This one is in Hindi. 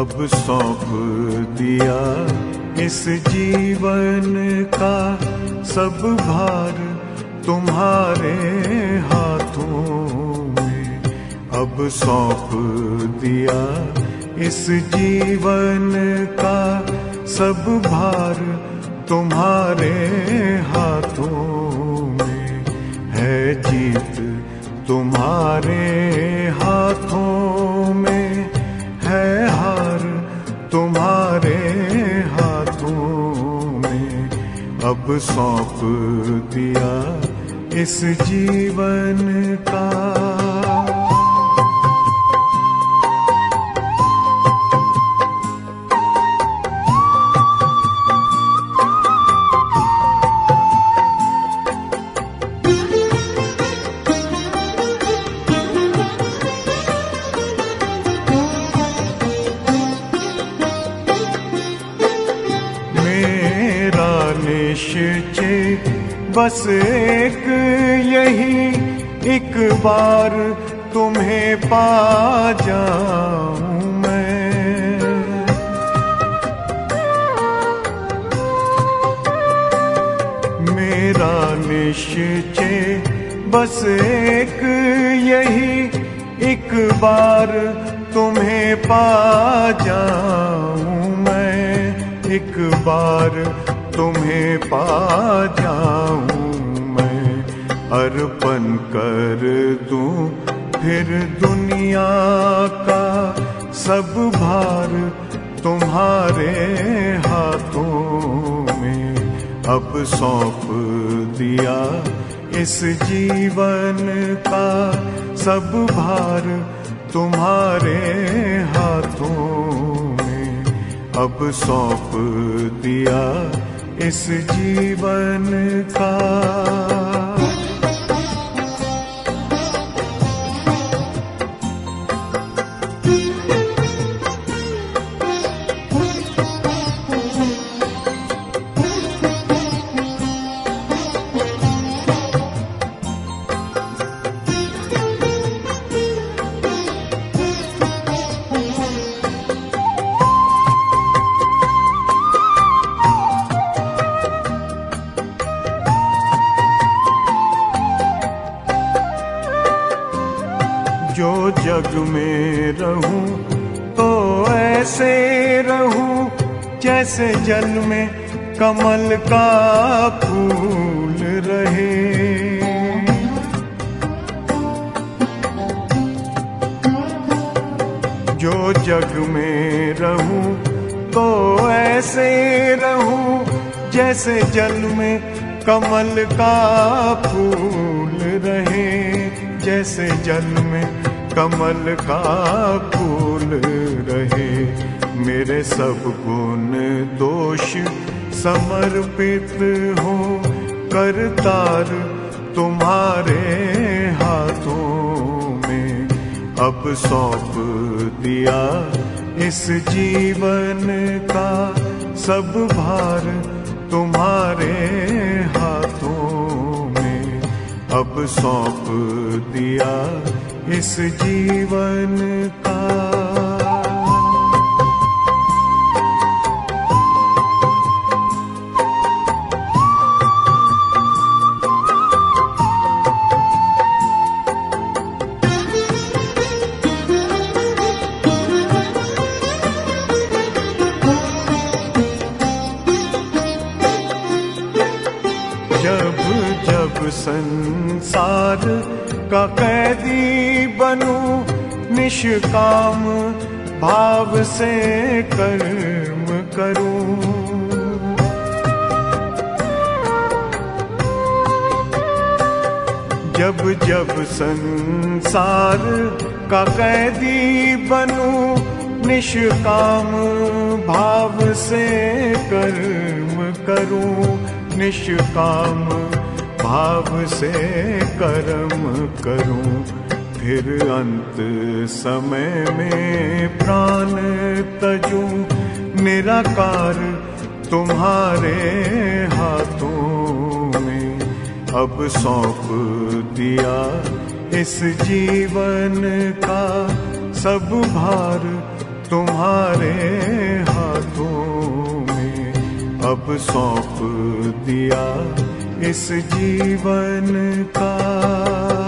अब सौंप दिया इस जीवन का सब भार तुम्हारे हाथों में। अब सौंप दिया इस जीवन का सब भार तुम्हारे हाथों में। है जीत तुम्हारे हाथों में, है हार तुम्हारे हाथों में। अब सौंप दिया इस जीवन का। निश्चय बस एक यही, एक बार तुम्हें पा जाऊं मैं। मेरा निश्चय बस एक यही, एक बार तुम्हें पा जाऊं मैं। एक बार तुम्हें पा जाऊं मैं। अर्पण कर दूं फिर दुनिया का सब भार तुम्हारे हाथों में। अब सौंप दिया इस जीवन का सब भार तुम्हारे हाथों में। अब सौंप दिया इस जीवन का। जो जग में रहूं तो ऐसे रहूं जैसे जल में कमल का फूल रहे। जो जग में रहूं तो ऐसे रहूं जैसे जल में कमल का फूल रहे। जैसे जल में कमल का फूल रहे। मेरे सब गुण दोष समर्पित हो करतार तुम्हारे हाथों में। अब सौंप दिया इस जीवन का सब भार तुम्हारे हाथों में। अब सौंप दिया इस जीवन का। जब जब संसार का कैदी बनूं निष्काम भाव से कर्म करूं। जब जब संसार का कैदी बनूं निष्काम भाव से कर्म करूं। निष्काम भाव से कर्म करूं। फिर अंत समय में प्राण तजूं निराकार तुम्हारे हाथों में। अब सौंप दिया इस जीवन का सब भार तुम्हारे हाथों में अब सौंप दिया इस जीवन का।